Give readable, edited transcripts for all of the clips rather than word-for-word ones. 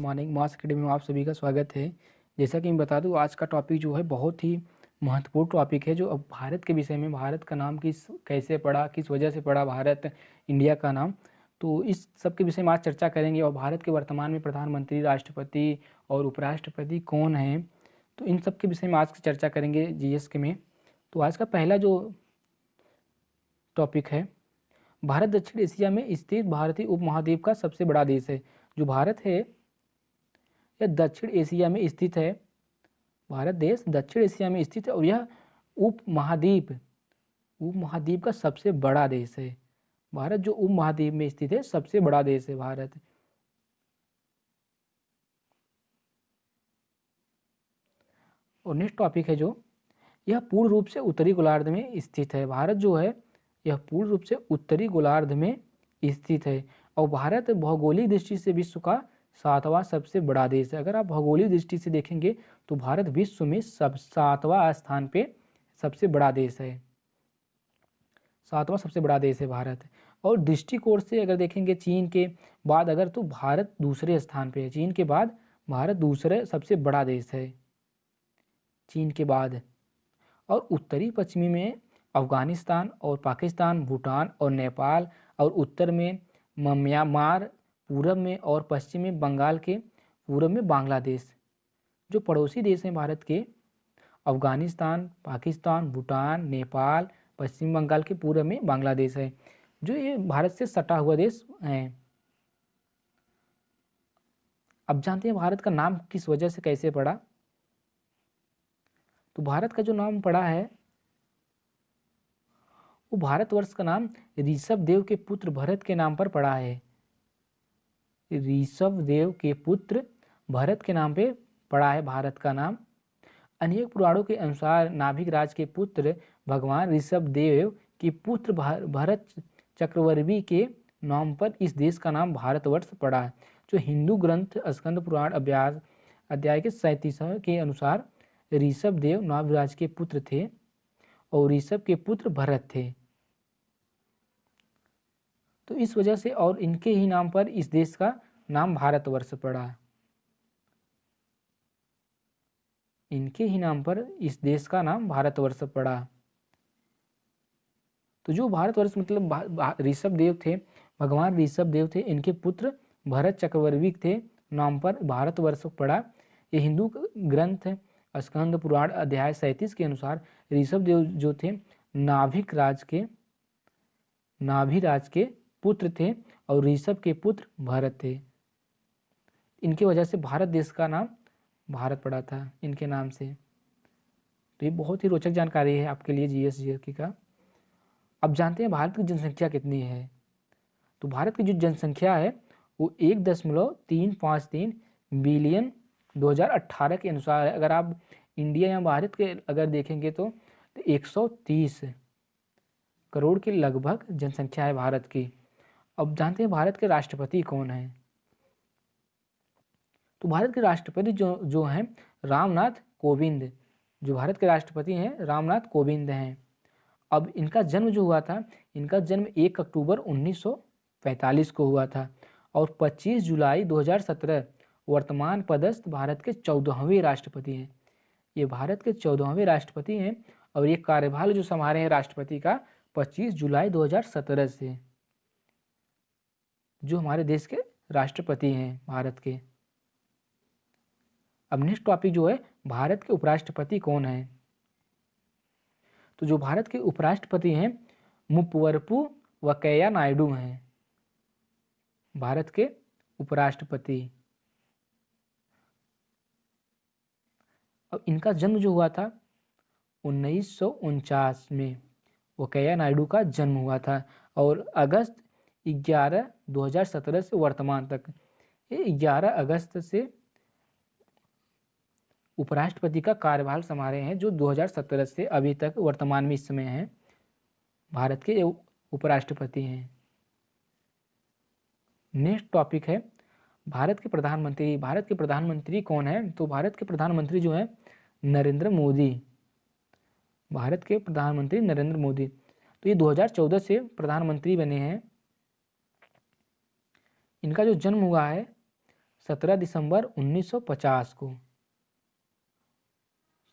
Morning मास academy में आप सभी का स्वागत है। जैसा कि मैं बता दूं, आज का टॉपिक जो है बहुत ही महत्वपूर्ण टॉपिक है, जो अब भारत के विषय में, भारत का नाम कैसे पड़ा, किस वजह से पड़ा भारत इंडिया का नाम। तो इस सब के विषय में आज चर्चा करेंगे। और भारत के वर्तमान में प्रधानमंत्री, राष्ट्रपति और उपराष्ट्रपति कौन हैं, तो इन सब के विषय में आज चर्चा करेंगे जीएस के में। तो आज का पहला जो टॉपिक है, भारत दक्षिण एशिया में स्थित भारतीय उपमहाद्वीप का सबसे बड़ा देश है। जो भारत है यह दक्षिण एशिया में स्थित है। भारत देश दक्षिण एशिया में स्थित है और यह उपमहाद्वीप का सबसे बड़ा देश है। भारत जो उपमहाद्वीप में स्थित है, सबसे बड़ा देश है भारत। और नेक्स्ट टॉपिक है जो, यह पूर्ण रूप से उत्तरी गोलार्ध में स्थित है। भारत जो है यह पूर्ण रूप से उत्तरी गोलार्ध में स्थित है। और भारत भौगोलिक दृष्टि से विश्व का 7वां सबसे बड़ा देश है। अगर आप भौगोलिक दृष्टि से देखेंगे तो भारत विश्व में 7वां स्थान पे सबसे बड़ा देश है। 7वां सबसे बड़ा देश है भारत। और दृष्टिकोण से अगर देखेंगे चीन के बाद, अगर तो भारत दूसरे स्थान पे है। चीन के बाद भारत दूसरे सबसे बड़ा देश है, चीन के बाद। और उत्तरी पश्चिमी में अफगानिस्तान और पाकिस्तान, भूटान और नेपाल, और उत्तर में म्यांमार, पूरब में और पश्चिम में बंगाल के पूरब में बांग्लादेश। जो पड़ोसी देश हैं भारत के, अफगानिस्तान, पाकिस्तान, भूटान, नेपाल, पश्चिम बंगाल के पूरब में बांग्लादेश है। जो ये भारत से सटा हुआ देश है। अब जानते हैं भारत का नाम किस वजह से कैसे पड़ा। तो भारत का जो नाम पड़ा है, वो भारतवर्ष का नाम ऋषभ देव के पुत्र भरत के नाम पर पड़ा है। ऋषभ देव के पुत्र भरत के नाम पे पड़ा है भारत का नाम। अनेक पुराणों के अनुसार नाभिक राज के पुत्र भगवान ऋषभ देव के पुत्र भरत चक्रवर्ती के नाम पर इस देश का नाम भारतवर्ष पड़ा है। जो हिंदू ग्रंथ स्कंद पुराण अभ्यास अध्याय के 37 के अनुसार ऋषभ देव नाभिराज के पुत्र थे और ऋषभ के पुत्र भरत थे। तो इस वजह से और इनके ही नाम पर इस देश का नाम भारतवर्ष पड़ा। इनके ही नाम पर इस देश का नाम भारतवर्ष पड़ा। तो जो भारतवर्ष मतलब ऋषभ देव थे, भगवान ऋषभ देव थे, इनके पुत्र भरत चक्रवर्ती थे, नाम पर भारतवर्ष पड़ा। ये हिंदू ग्रंथ स्कंद पुराण अध्याय 37 के अनुसार ऋषभ देव जो थे नाभिराज के पुत्र थे और ऋषभ के पुत्र भरत थे। इनकी वजह से भारत देश का नाम भारत पड़ा था, इनके नाम से। तो ये बहुत ही रोचक जानकारी है आपके लिए जीएस का। अब जानते हैं भारत की जनसंख्या कितनी है। तो भारत की जो जनसंख्या है वो 1.353 बिलियन 2018 के अनुसार है। अगर आप इंडिया या भारत के अगर देखेंगे तो 130 करोड़ के लगभग जनसंख्या है भारत की। अब जानते हैं भारत के राष्ट्रपति कौन है। तो भारत के राष्ट्रपति जो हैं रामनाथ कोविंद। जो भारत के राष्ट्रपति हैं रामनाथ कोविंद हैं। अब इनका जन्म जो हुआ था, इनका जन्म 1 अक्टूबर 1945 को हुआ था और 25 जुलाई 2017 वर्तमान पदस्थ भारत के 14वें राष्ट्रपति हैं। ये भारत के 14वें राष्ट्रपति हैं और ये कार्यभार जो संभाले हैं राष्ट्रपति का 25 जुलाई 2017 से, जो हमारे देश के राष्ट्रपति हैं भारत के। अब नेक्स्ट टॉपिक जो है, भारत के उपराष्ट्रपति कौन है। तो जो भारत के उपराष्ट्रपति हैं मुप्पवरपु वेंकैया नायडू हैं, भारत के उपराष्ट्रपति। अब इनका जन्म जो हुआ था 1949 में वेंकैया नायडू का जन्म हुआ था और अगस्त 11 2017 से वर्तमान तक, ये 11 अगस्त से उपराष्ट्रपति का कार्यभार संभाले हैं, जो 2017 से अभी तक वर्तमान में इस समय हैं, भारत के उपराष्ट्रपति हैं। नेक्स्ट टॉपिक है भारत के प्रधानमंत्री। भारत के प्रधानमंत्री कौन है। तो भारत के प्रधानमंत्री जो है नरेंद्र मोदी। भारत के प्रधानमंत्री नरेंद्र मोदी। तो ये 2014 से प्रधानमंत्री बने हैं। इनका जो जन्म हुआ है 17 दिसंबर 1950 को,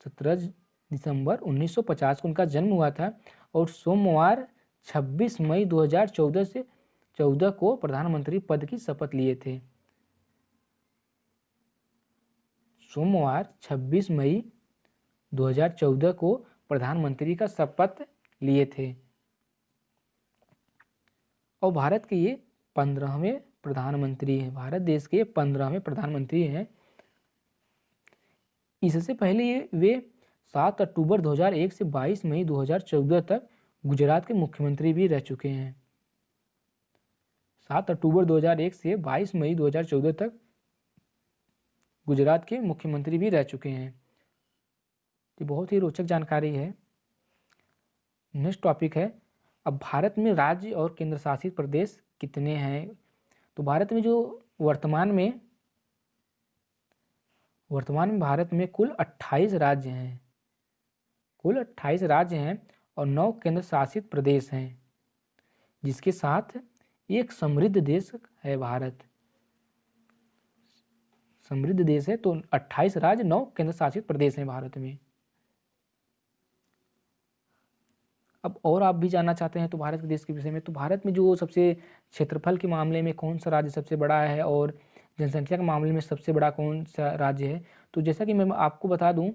17 दिसंबर 1950 को उनका जन्म हुआ था। और सोमवार 26 मई 2014 को प्रधानमंत्री पद की शपथ लिए थे। सोमवार 26 मई 2014 को प्रधानमंत्री का शपथ लिए थे। और भारत के ये 15वें प्रधानमंत्री हैं, भारत देश के 15वें प्रधानमंत्री हैं। इससे पहले वे 7 अक्टूबर 2001 से 22 मई 2014 तक गुजरात के मुख्यमंत्री भी रह चुके हैं। 7 अक्टूबर 2001 से 22 मई 2014 तक गुजरात के मुख्यमंत्री भी रह चुके हैं। ये बहुत ही रोचक जानकारी है। नेक्स्ट टॉपिक है, अब भारत में राज्य और केंद्र शासित प्रदेश कितने हैं? तो भारत में जो वर्तमान में भारत में कुल 28 राज्य हैं, कुल 28 राज्य हैं और 9 केंद्र शासित प्रदेश हैं, जिसके साथ एक समृद्ध देश है भारत। समृद्ध देश है, तो 28 राज्य 9 केंद्र शासित प्रदेश हैं भारत में। अब और आप भी जानना चाहते हैं तो भारत के देश के विषय में, तो भारत में जो सबसे क्षेत्रफल के मामले में कौन सा राज्य सबसे बड़ा है और जनसंख्या के मामले में सबसे बड़ा कौन सा राज्य है? तो जैसा कि मैं आपको बता दूं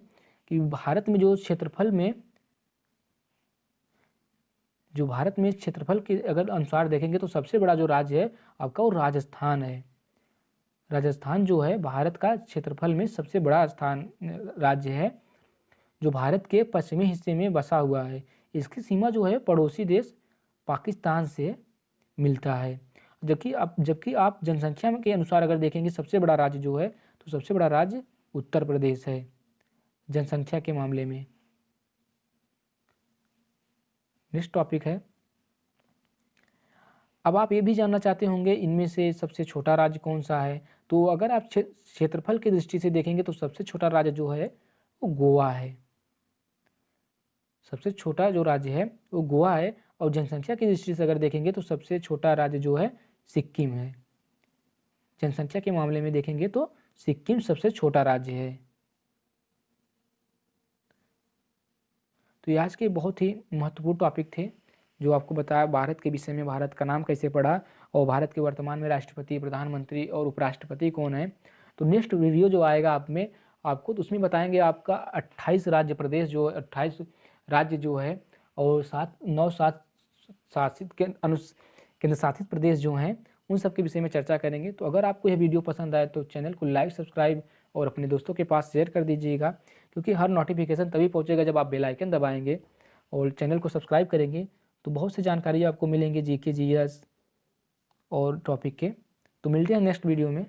कि भारत में जो क्षेत्रफल के अगर अनुसार देखेंगे तो सबसे बड़ा जो राज्य है आपका वो राजस्थान है। राजस्थान जो है भारत का क्षेत्रफल में सबसे बड़ा राज्य है, जो भारत के पश्चिमी हिस्से में बसा हुआ है। इसकी सीमा जो है पड़ोसी देश पाकिस्तान से मिलता है। जबकि आप जनसंख्या के अनुसार अगर देखेंगे सबसे बड़ा राज्य जो है, तो सबसे बड़ा राज्य उत्तर प्रदेश है जनसंख्या के मामले में। नेक्स्ट टॉपिक है, अब आप ये भी जानना चाहते होंगे इनमें से सबसे छोटा राज्य कौन सा है? तो अगर आप क्षेत्रफल की दृष्टि से देखेंगे तो सबसे छोटा राज्य जो है वो गोवा है। सबसे छोटा जो राज्य है वो गोवा है। और जनसंख्या की दृष्टि से अगर देखेंगे तो सबसे छोटा राज्य जो है सिक्किम है। जनसंख्या के मामले में देखेंगे तो सिक्किम सबसे छोटा राज्य है। तो ये आज के बहुत ही महत्वपूर्ण टॉपिक थे जो आपको बताया भारत के विषय में, भारत का नाम कैसे पड़ा और भारत के वर्तमान में राष्ट्रपति, प्रधानमंत्री और उपराष्ट्रपति कौन है। तो नेक्स्ट वीडियो जो आएगा आपको तो उसमें बताएंगे आपका 28 राज्य प्रदेश जो 28 राज्य जो है और 9 केंद्र शासित प्रदेश जो हैं उन सब के विषय में चर्चा करेंगे। तो अगर आपको यह वीडियो पसंद आए तो चैनल को लाइक, सब्सक्राइब और अपने दोस्तों के पास शेयर कर दीजिएगा, क्योंकि हर नोटिफिकेशन तभी पहुंचेगा जब आप बेल आइकन दबाएंगे और चैनल को सब्सक्राइब करेंगे। तो बहुत सी जानकारी आपको मिलेंगी जीके, जीएस और टॉपिक के। तो मिलते हैं नेक्स्ट वीडियो में।